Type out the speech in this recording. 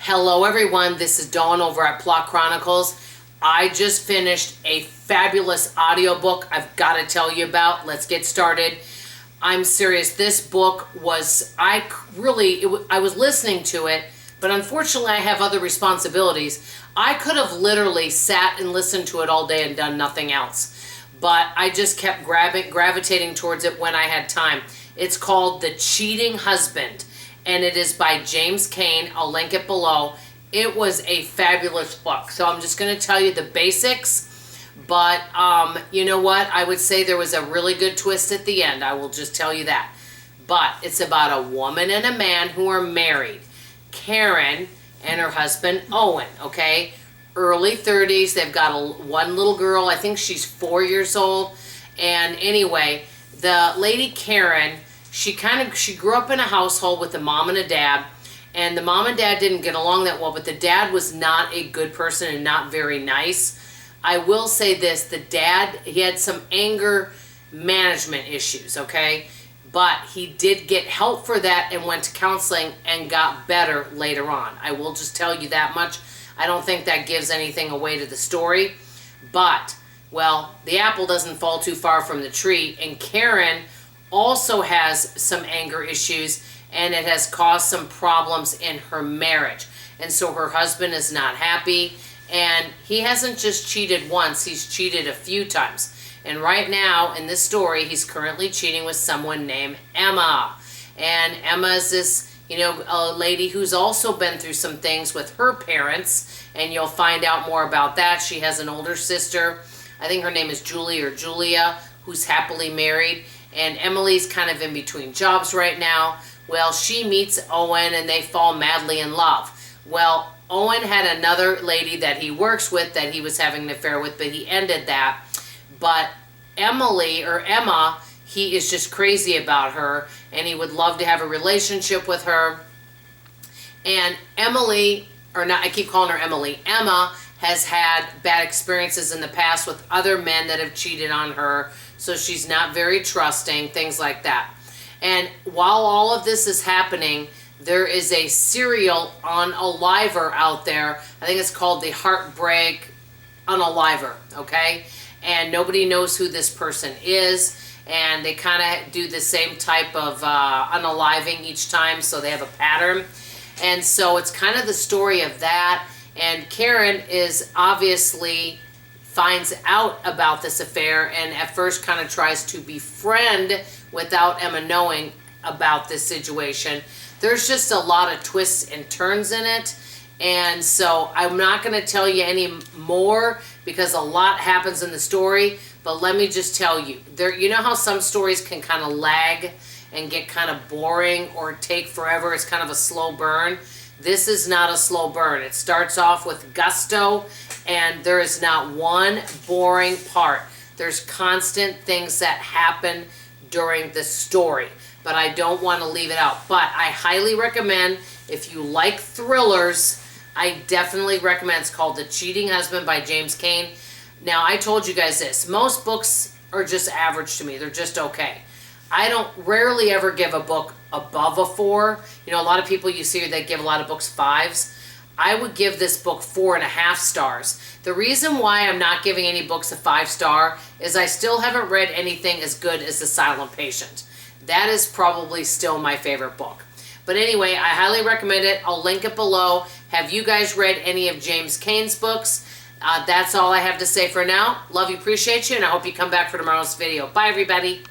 Hello everyone, this is Dawn over at Plot Chronicles. I just finished a fabulous audiobook I've got to tell you about. Let's get started. I'm serious, this book was, I was listening to it, but unfortunately I have other responsibilities. I could have literally sat and listened to it all day and done nothing else, but I just kept gravitating towards it when I had time. It's called The Cheating Husband, and it is by James Caine. I'll link it below. It was a fabulous book. So I'm just going to tell you the basics, but you know what? I would say there was a really good twist at the end. I will just tell you that. But it's about a woman and a man who are married. Karen and her husband Owen, okay? Early 30s. They've got one little girl. I think she's 4 years old. And anyway, the lady Karen, she grew up in a household with a mom and a dad, and the mom and dad didn't get along that well, but the dad was not a good person and not very nice. I will say this, the dad, he had some anger management issues, okay? But he did get help for that and went to counseling and got better later on. I will just tell you that much. I don't think that gives anything away to the story, but, well, the apple doesn't fall too far from the tree, and Karen also has some anger issues, and it has caused some problems in her marriage. And so her husband is not happy, and he hasn't just cheated once, he's cheated a few times. And right now in this story, he's currently cheating with someone named Emma. And Emma is this, you know, a lady who's also been through some things with her parents, and you'll find out more about that. She has an older sister, I think her name is Julie or Julia, who's happily married. And Emily's kind of in between jobs right now. Well, she meets Owen and they fall madly in love. Well, Owen had another lady that he works with that he was having an affair with, but he ended that. But Emma, he is just crazy about her and he would love to have a relationship with her. And Emily, or not, I keep calling her Emily, Emma has had bad experiences in the past with other men that have cheated on her. So she's not very trusting, things like that. And while all of this is happening, there is a serial unaliver out there. I think it's called the Heartbreak Unaliver, okay? And nobody knows who this person is. And they kind of do the same type of unaliving each time, so they have a pattern. And so it's kind of the story of that. And Karen is obviously finds out about this affair and at first kind of tries to befriend without Emma knowing about this situation. There's just a lot of twists and turns in it, and so I'm not going to tell you any more because a lot happens in the story, but let me just tell you, you know how some stories can kind of lag and get kind of boring or take forever? It's kind of a slow burn. This is not a slow burn. It starts off with gusto, and there is not one boring part. There's constant things that happen during the story, but I don't want to leave it out. But I highly recommend, if you like thrillers, I definitely recommend. It's called The Cheating Husband by James Caine. Now, I told you guys this. Most books are just average to me. They're just okay. I don't rarely ever give a book above a 4. You know, a lot of people you see that give a lot of books 5s. I would give this book 4.5 stars. The reason why I'm not giving any books a 5-star is I still haven't read anything as good as The Silent Patient. That is probably still my favorite book. But anyway, I highly recommend it. I'll link it below. Have you guys read any of James Caine's books? That's all I have to say for now. Love you, appreciate you, and I hope you come back for tomorrow's video. Bye, everybody.